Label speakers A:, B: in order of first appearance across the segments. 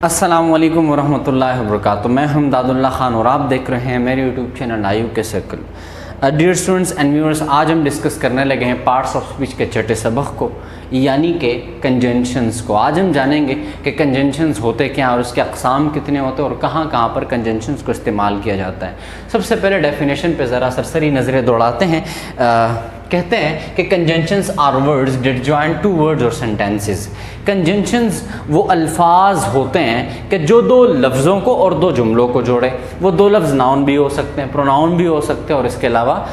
A: अस्सलामुअलैकुम वरहमतुल्लाहि वबरकातुहू। मैं हमदादुल्लाह ख़ान और आप देख रहे हैं मेरे यूट्यूब चैनल आयु के circle. Dear students and viewers, आज हम डिस्कस करने लगे हैं पार्ट्स ऑफ स्पीच के छठे सबक को, यानी कि कंजंक्शंस को। आज हम जानेंगे कि कंजंक्शंस होते क्या हैं और उसके अक़साम कितने होते हैं और कहाँ कहाँ पर कंजंक्शंस को इस्तेमाल किया जाता है। सबसे पहले डेफिनेशन पे ज़रा सरसरी नज़रें दौड़ाते हैं। कहते हैं कि conjunctions are words that join two words और सेंटेंसेस। कंजंक्शंस वो अल्फाज होते हैं कि जो दो लफ्ज़ों को और दो जुमलों को जोड़े। वो दो लफ्ज़ नाउन भी हो सकते हैं, प्रोनाउन भी हो सकते हैं और इसके अलावा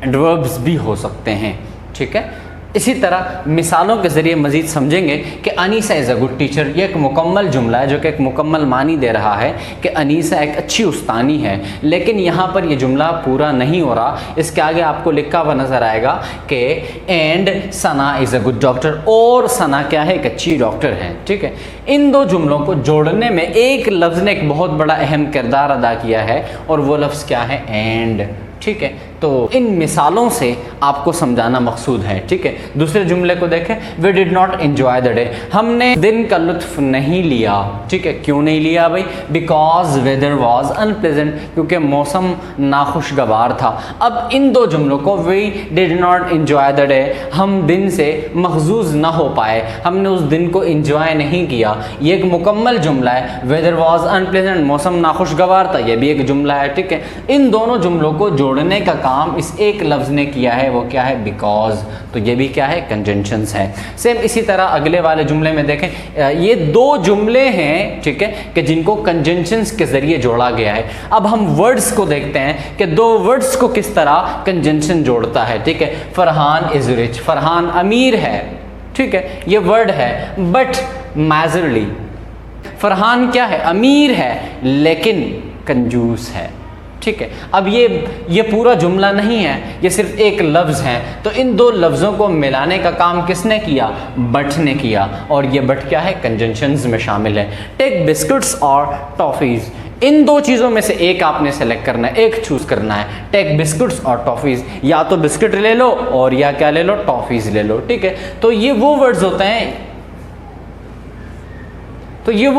A: एडवर्ब्स भी हो सकते हैं। ठीक है, इसी तरह मिसालों के ज़रिए मज़ीद समझेंगे कि Anisa is a good teacher. ये एक मुकम्मल जुमला है जो कि एक मुकम्मल मानी दे रहा है कि अनीसा एक अच्छी उस्तानी है, लेकिन यहाँ पर ये जुमला पूरा नहीं हो रहा। इसके आगे आपको लिखा हुआ नज़र आएगा कि and Sana is a good doctor, और सना क्या है, एक अच्छी डॉक्टर है। ठीक है, इन दो जुमलों को जोड़ने में एक लफ्ज़ ने एक बहुत बड़ा अहम किरदार अदा किया है और वो लफ्ज़ क्या है, एंड। ठीक है, तो इन मिसालों से आपको समझाना मकसूद है। ठीक है, दूसरे जुमले को देखें, we did not enjoy the day. हमने दिन का लुत्फ नहीं लिया। ठीक है, क्यों नहीं लिया भाई? बिकॉज वेदर वॉज अनप्लेजेंट, क्योंकि मौसम नाखुशगवार था। अब इन दो जुमलों को, we did not enjoy the day, हम दिन से महजूज ना हो पाए, हमने उस दिन को एंजॉय नहीं किया, ये एक मुकम्मल जुमला है। वेदर वॉज अनप्लेजेंट, मौसम नाखुशगवार था, यह भी एक जुमला है। ठीक है, इन दोनों जुमलों को जोड़ने का काम इस एक लफ्ज़ ने किया है, वो क्या है, बिकॉज। तो ये भी क्या है, कंजंक्शंस है। सेम इसी तरह अगले वाले जुमले में देखें, ये दो जुमले हैं, ठीक है, कि जिनको कंजंक्शंस के ज़रिए जोड़ा गया है। अब हम वर्ड्स को देखते हैं कि दो वर्ड्स को किस तरह कंजंक्शन जोड़ता है। ठीक है, फरहान इज़ रिच, फरहान अमीर है। ठीक है, ये वर्ड है, बट मेजरली फरहान क्या है, अमीर है लेकिन कंजूस है। ठीक है, अब ये पूरा जुमला नहीं है, ये सिर्फ एक लफ्ज़ है। तो इन दो लफ्ज़ों को मिलाने का काम किसने किया, बट ने किया, और ये बट क्या है, कंजंक्शंस में शामिल है। टेक बिस्कुट्स और टॉफ़ीज़, इन दो चीज़ों में से एक आपने सेलेक्ट करना है, एक चूज़ करना है। टेक बिस्कुट्स और टॉफ़ीज़, या तो बिस्किट ले लो और या क्या ले लो, टॉफ़ीज़ ले लो। ठीक है, तो ये वो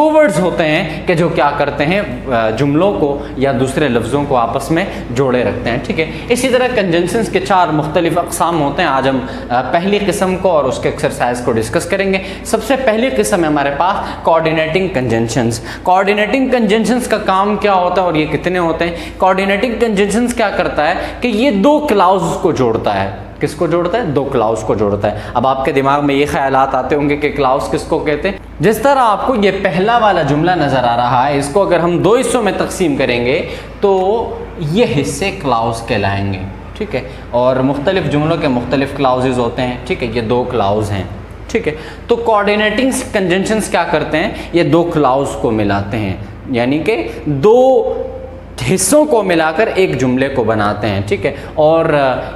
A: वर्ड्स होते हैं कि जो क्या करते हैं, जुमलों को या दूसरे लफ्ज़ों को आपस में जोड़े रखते हैं। ठीक है, इसी तरह कंजंक्शंस के चार मुख्तलिफ अक़साम होते हैं। आज हम पहली किस्म को और उसके एक्सरसाइज को डिस्कस करेंगे। सबसे पहली किस्म है हमारे पास कोऑर्डिनेटिंग कंजंक्शंस। कोऑर्डिनेटिंग कंजंक्शंस का काम क्या होता है और ये कितने होते हैं? कोऑर्डिनेटिंग कंजंक्शंस क्या करता है कि ये दो क्लाउज को जोड़ता है। किसको जोड़ता है? दो क्लाउज को जोड़ता है। अब आपके दिमाग में ये ख्यालात आते होंगे कि क्लाउज किसको कहते हैं। जिस तरह आपको ये पहला वाला जुमला नज़र आ रहा है, इसको अगर हम दो हिस्सों में तकसीम करेंगे तो ये हिस्से क्लाउज कहलाएंगे। ठीक है, और मुख्तलिफ जुमलों के मुख्तलिफ क्लाउजेज होते हैं। ठीक है, ये दो क्लाउज हैं। ठीक है, तो कोऑर्डिनेटिंग कंजंक्शंस क्या करते हैं, ये दो क्लाउज को मिलाते हैं, यानी कि दो हिस्सों को मिलाकर एक जुमले को बनाते हैं। ठीक है, और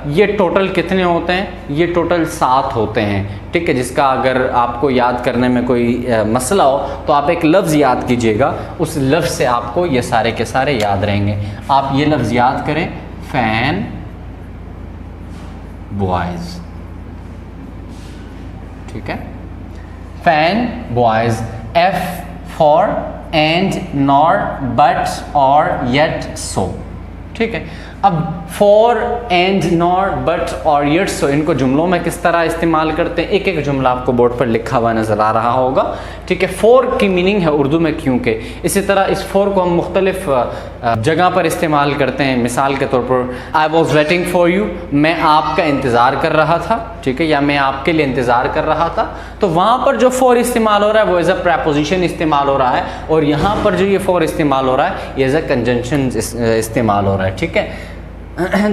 A: ये टोटल कितने होते हैं? ये टोटल 7 होते हैं। ठीक है, जिसका अगर आपको याद करने में कोई मसला हो तो आप एक लफ्ज़ याद कीजिएगा, उस लफ्ज़ से आपको ये सारे के सारे याद रहेंगे। आप ये लफ्ज़ याद करें, फैन बॉयज़। ठीक है, fan boys, F for and, nor, but, और, येट, सो। ठीक है, अब फॉर, एंड, नॉर, बट और येट, सो, इनको जुमलों में किस तरह इस्तेमाल करते हैं? एक एक जुमला आपको बोर्ड पर लिखा हुआ नज़र आ रहा होगा। ठीक है, फॉर की मीनिंग है उर्दू में क्योंकि। इसी तरह इस फॉर को हम मुख्तलिफ जगह पर इस्तेमाल करते हैं। मिसाल के तौर पर, I was waiting for you, मैं आपका इंतज़ार कर रहा था। ठीक है, या मैं आपके लिए इंतज़ार कर रहा था। तो वहाँ पर जो फॉर इस्तेमाल हो रहा है वो एज अ प्रपोजिशन इस्तेमाल हो रहा है, और यहाँ पर जो ये फॉर इस्तेमाल हो रहा है ये एज अ कंजंक्शन इस्तेमाल हो रहा है। ठीक है,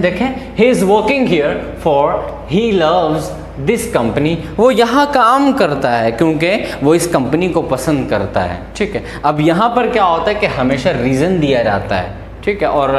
A: देखें, he is working here for he loves this company, वो यहाँ काम करता है क्योंकि वो इस कंपनी को पसंद करता है। ठीक है, अब यहाँ पर क्या होता है कि हमेशा रीज़न दिया जाता है। ठीक है, और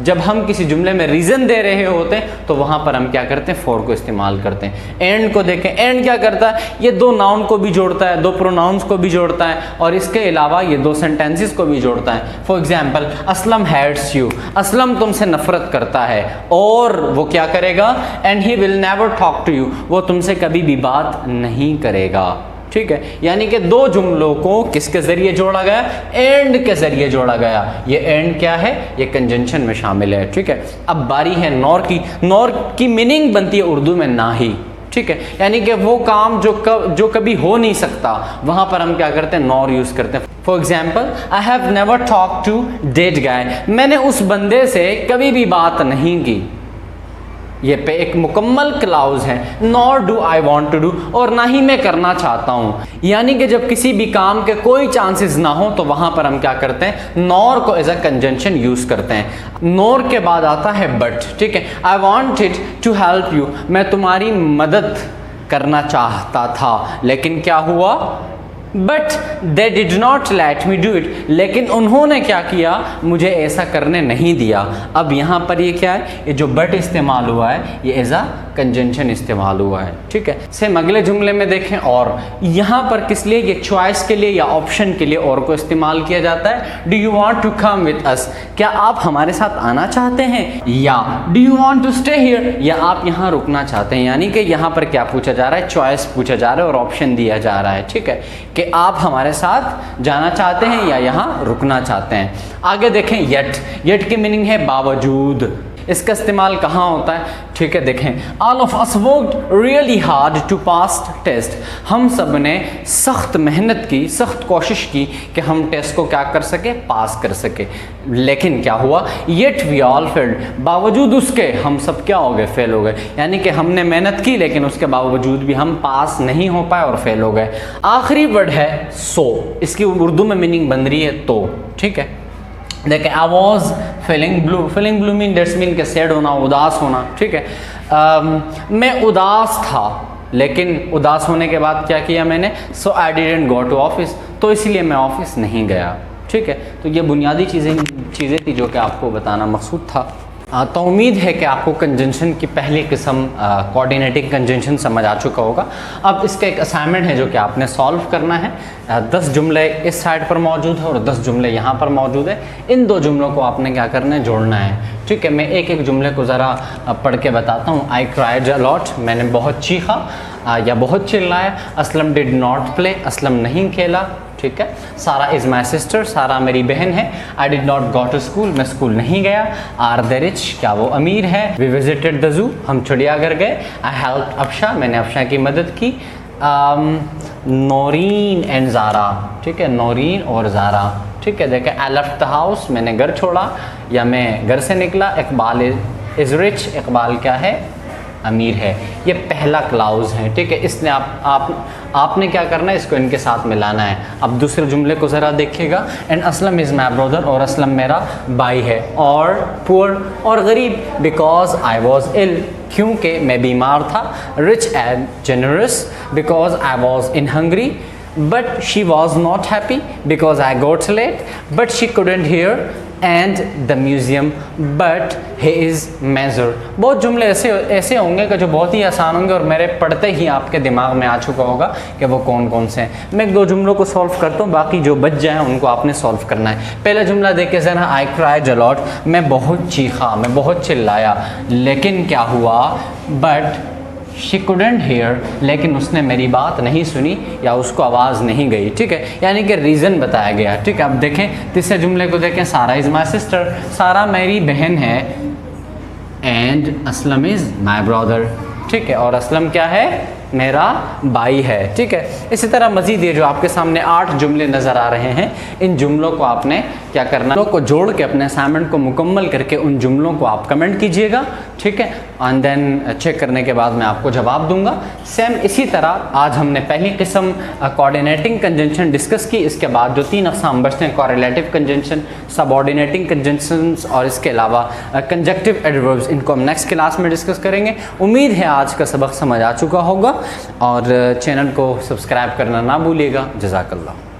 A: जब हम किसी जुमले में रीज़न दे रहे होते हैं तो वहाँ पर हम क्या करते हैं, फॉर को इस्तेमाल करते हैं। एंड को देखें, एंड क्या करता है, ये दो नाउन को भी जोड़ता है, दो प्रोनाउंस को भी जोड़ता है, और इसके अलावा ये दो सेंटेंसेस को भी जोड़ता है। For example, Aslam hates you, Aslam तुमसे नफरत करता है, और वो क्या करेगा, and he will never talk to you, वो तुमसे कभी भी बात नहीं करेगा। ठीक है, यानी कि दो जुमलों को किसके ज़रिए जोड़ा गया, एंड के ज़रिए जोड़ा गया। ये एंड क्या है, ये कंजंक्शन में शामिल है। ठीक है, अब बारी है नॉर की। नॉर की मीनिंग बनती है उर्दू में ना ही। ठीक है, यानी कि वो काम जो कभी हो नहीं सकता, वहाँ पर हम क्या करते हैं, नॉर यूज़ करते हैं। For example, I have never talk to that guy, मैंने उस बंदे से कभी भी बात नहीं की। ये पे एक मुकम्मल क्लाउज है। Nor do I want to do, और ना ही मैं करना चाहता हूँ। यानी कि जब किसी भी काम के कोई चांसेस ना हो तो वहाँ पर हम क्या करते हैं, नॉर को एज अ कंजंक्शन यूज़ करते हैं। नॉर के बाद आता है बट। ठीक है, I want it to help you, मैं तुम्हारी मदद करना चाहता था, लेकिन क्या हुआ, but they did not let me do it, लेकिन उन्होंने क्या किया, मुझे ऐसा करने नहीं दिया। अब यहाँ पर ये क्या है, ये जो बट इस्तेमाल हुआ है ये एज अ कंजंक्शन इस्तेमाल हुआ है। ठीक है, सेम अगले जुमले में देखें, और यहाँ पर किस लिए, ये चॉइस के लिए या ऑप्शन के लिए और को इस्तेमाल किया जाता है। Do you want to come with us, क्या आप हमारे साथ आना चाहते हैं, या do you want to stay here, या आप यहाँ रुकना चाहते हैं। यानी कि यहाँ पर क्या पूछा जा रहा है, चॉइस पूछा जा रहा है और ऑप्शन दिया जा रहा है। ठीक है, कि आप हमारे साथ जाना चाहते हैं या यहाँ रुकना चाहते हैं। आगे देखें, येट। येट की मीनिंग है बावजूद। इसका इस्तेमाल कहाँ होता है, ठीक है, देखें, all of us worked really hard to pass test, हम सब ने सख्त मेहनत की, सख्त कोशिश की कि हम टेस्ट को क्या कर सके, पास कर सके, लेकिन क्या हुआ, येट वी ऑल फेल्ड, बावजूद उसके हम सब क्या हो गए, फेल हो गए। यानी कि हमने मेहनत की लेकिन उसके बावजूद भी हम पास नहीं हो पाए और फेल हो गए। आखिरी वर्ड है सो, इसकी उर्दू में मीनिंग बन रही है तो। ठीक है, देखिए, I was feeling blue. Feeling blue mean that's mean के सैड होना, उदास होना। ठीक है, मैं उदास था, लेकिन उदास होने के बाद क्या किया मैंने, so I didn't go to office, तो इसलिए मैं ऑफिस नहीं गया। ठीक है, तो ये बुनियादी चीज़ें थी जो कि आपको बताना मकसूद था। तो उम्मीद है कि आपको कंजंक्शन की पहली किस्म कोऑर्डिनेटिंग कंजंक्शन समझ आ चुका होगा। अब इसका एक असाइनमेंट है जो कि आपने सॉल्व करना है। 10 जुमले इस साइड पर मौजूद है और 10 जुमले यहाँ पर मौजूद है। इन दो जुमलों को आपने क्या करना है, जोड़ना है। ठीक है, मैं एक एक जुमले को ज़रा पढ़ के बताता हूँ। आई क्राइड अ लॉट, मैंने बहुत चीखा या बहुत चिल्लाया। Aslam did not play, Aslam नहीं खेला। ठीक है, सारा इज़ माई सिस्टर, सारा मेरी बहन है। I did not go to school, मैं स्कूल नहीं गया। आर दे रिच, क्या वो अमीर है। वी विजिटेड द जू, हम चिड़ियाघर गए। आई हेल्प अफशा, मैंने अफशा की मदद की। नौरीन एंड ज़ारा, ठीक है, नौरीन और ज़ारा। ठीक है, देखें, आई लेफ्ट द हाउस, मैंने घर छोड़ा या मैं घर से निकला। इकबाल इज़ रिच, इकबाल क्या है, अमीर है। ये पहला क्लाउज है। ठीक है, इसने आपने क्या करना है, इसको इनके साथ मिलाना है। अब दूसरे जुमले को ज़रा देखिएगा। And Aslam is my brother, और असलम मेरा भाई है। और पुअर और गरीब, बिकॉज आई वॉज इल, क्योंकि मैं बीमार था। Rich and generous, because I was in hungry. But she was not happy because I got late. But she couldn't hear and the museum, but he is major. बहुत जुमले ऐसे होंगे कि जो बहुत ही आसान होंगे और मेरे पढ़ते ही आपके दिमाग में आ चुका होगा कि वो कौन कौन से हैं। मैं एक दो जुमलों को सॉल्व करता हूँ, बाकी जो बच जाए उनको आपने सॉल्व करना है। पहला जुमला देखिए ज़रा, आई क्राइड अ लॉट, मैं बहुत चीखा, मैं बहुत चिल्लाया, लेकिन क्या हुआ, बट शी कुडेंट हियर, लेकिन उसने मेरी बात नहीं सुनी या उसको आवाज़ नहीं गई। ठीक है, यानी कि रीज़न बताया गया। ठीक है, अब देखें तीसरे जुमले को देखें। सारा इज़ माई सिस्टर, सारा मेरी बहन है। And Aslam is my brother. ठीक है, और असलम क्या है, मेरा भाई है। ठीक है, इसी तरह मज़ीद ये जो आपके सामने 8 जुमले नज़र आ रहे हैं, इन जुमलों को आपने क्या करना, को जोड़ के अपने असाइनमेंट को मुकम्मल करके उन जुमलों को आप कमेंट कीजिएगा। ठीक है, एंड देन चेक करने के बाद मैं आपको जवाब दूंगा। सेम इसी तरह आज हमने पहली किस्म कोऑर्डिनेटिंग कंजंक्शन डिस्कस की। इसके बाद जो 3 अक़साम बचते हैं, कोरिलेटिव कंजंक्शन, सबऑर्डिनेटिंग कंजंक्शंस और इसके अलावा कंजक्टिव एडवर्ब्स, इनको हम नेक्स्ट क्लास में डिस्कस करेंगे। उम्मीद है आज का सबक समझ आ चुका होगा और चैनल को सब्सक्राइब करना ना भूलिएगा। जज़ाकल्लाह।